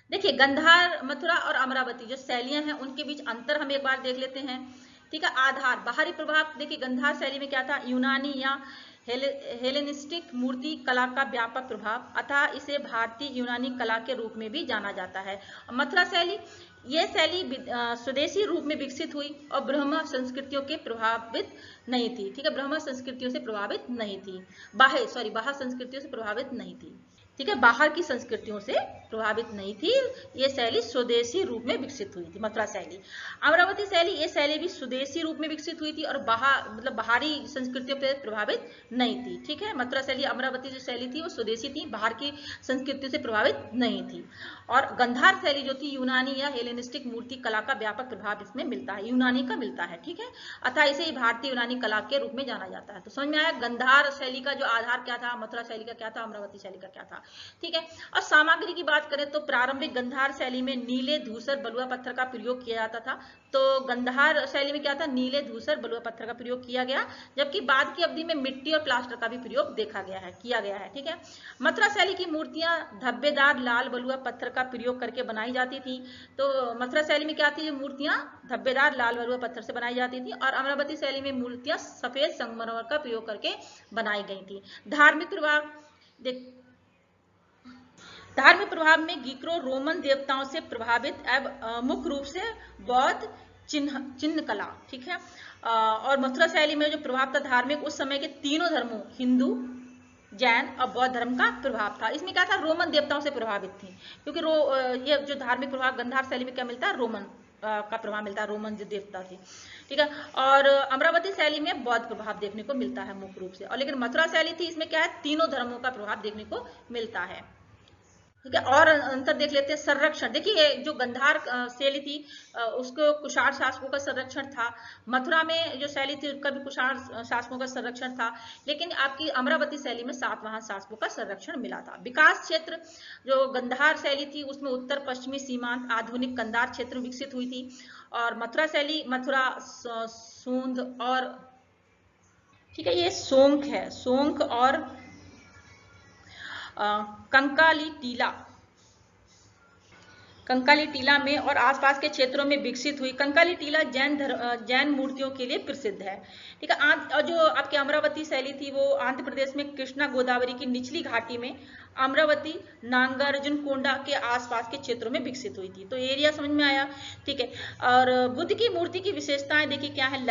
देखिए गंधार, मथुरा और अमरावती जो शैलियां हैं उनके बीच अंतर हम एक बार देख लेते हैं। ठीक है, आधार बाहरी प्रभाव। देखिए गंधार शैली में क्या था, यूनानी या हेलेनिस्टिक मूर्ति कला का व्यापक प्रभाव, अतः इसे भारतीय यूनानी कला के रूप में भी जाना जाता है। मथुरा शैली, यह शैली स्वदेशी रूप में विकसित हुई और ब्रह्म संस्कृतियों के प्रभावित नहीं थी। ठीक है, ब्रह्म संस्कृतियों से प्रभावित नहीं थी, बाह्य संस्कृतियों से प्रभावित नहीं थी। ठीक है, बाहर की संस्कृतियों से प्रभावित नहीं थी। ये शैली स्वदेशी रूप में विकसित हुई थी, मथुरा शैली। अमरावती शैली, ये शैली भी स्वदेशी रूप में विकसित हुई थी और बाहरी संस्कृतियों पर प्रभावित नहीं थी। ठीक है, मथुरा शैली, अमरावती जो शैली थी वो स्वदेशी थी, बाहर की संस्कृतियों से प्रभावित नहीं थी। और गंधार शैली जो थी यूनानी या हेलेनिस्टिक मूर्ति कला का व्यापक प्रभाव इसमें मिलता है, यूनानी का मिलता है। ठीक है, अतः इसे भारतीय यूनानी कला के रूप में जाना जाता है। तो समझ में आया गंधार शैली का जो आधार क्या था, मथुरा शैली का क्या था, अमरावती शैली का क्या था। ठीक है, और सामग्री की बात करें तो प्रारंभिक गंधार शैली में नीले धूसर बलुआ पत्थर का प्रयोग किया जाता था। तो गंधार शैली में क्या था, नीले धूसर बलुआ पत्थर का प्रयोग किया गया, जबकि बाद की अवधि में मिट्टी और प्लास्टर का भी प्रयोग देखा गया है, किया गया है। ठीक है, मथुरा शैली की मूर्तियां धब्बेदार लाल बलुआ पत्थर का प्रयोग करके बनाई जाती थी। तो मथुरा शैली में क्या थी, मूर्तियां धब्बेदार लाल बलुआ पत्थर से बनाई जाती थी, और अमरावती शैली में मूर्तियां सफेद संगमरमर का प्रयोग करके बनाई गई थी। धार्मिक प्रभाव, धार्मिक प्रभाव में ग्रीको रोमन देवताओं से प्रभावित एवं मुख्य रूप से बौद्ध चिन्ह कला। ठीक है, और मथुरा शैली में जो प्रभाव था धार्मिक, उस समय के तीनों धर्मों हिंदू, जैन और बौद्ध धर्म का प्रभाव था। इसमें क्या था, रोमन देवताओं से प्रभावित थी, क्योंकि ये जो धार्मिक प्रभाव गंधार शैली में क्या मिलता है, रोमन का प्रभाव मिलता है, रोमन जो देवता थे। ठीक है, और अमरावती शैली में बौद्ध प्रभाव देखने को मिलता है मुख्य रूप से, और लेकिन मथुरा शैली थी इसमें क्या है, तीनों धर्मों का प्रभाव देखने को मिलता है। ठीक है, और अंतर देख लेते हैं। संरक्षण, देखिए जो गंधार शैली थी उसको कुषाण शासकों का संरक्षण था। मथुरा में जो शैली थी उसका भी कुषाण शासकों का संरक्षण था, लेकिन आपकी अमरावती शैली में सातवाहन शासकों का संरक्षण मिला था। विकास क्षेत्र, जो गंधार शैली थी उसमें उत्तर पश्चिमी सीमांत आधुनिक कंधार क्षेत्र विकसित हुई थी, और मथुरा शैली, मथुरा सूंध और, ठीक है, ये सोंख है, सोंख और कंकाली टीला में और आसपास के क्षेत्रों में विकसित हुई। कंकाली टीला जैन मूर्तियों के लिए प्रसिद्ध है। ठीक है, और जो आपकी अमरावती शैली थी वो आंध्र प्रदेश में कृष्णा गोदावरी की निचली घाटी में अमरावती नागार्जुन कोंडा के आसपास के क्षेत्रों में विकसित हुई थी। तो एरिया समझ में आया। ठीक है, और बुद्ध की मूर्ति की विशेषताएं देखिए क्या है।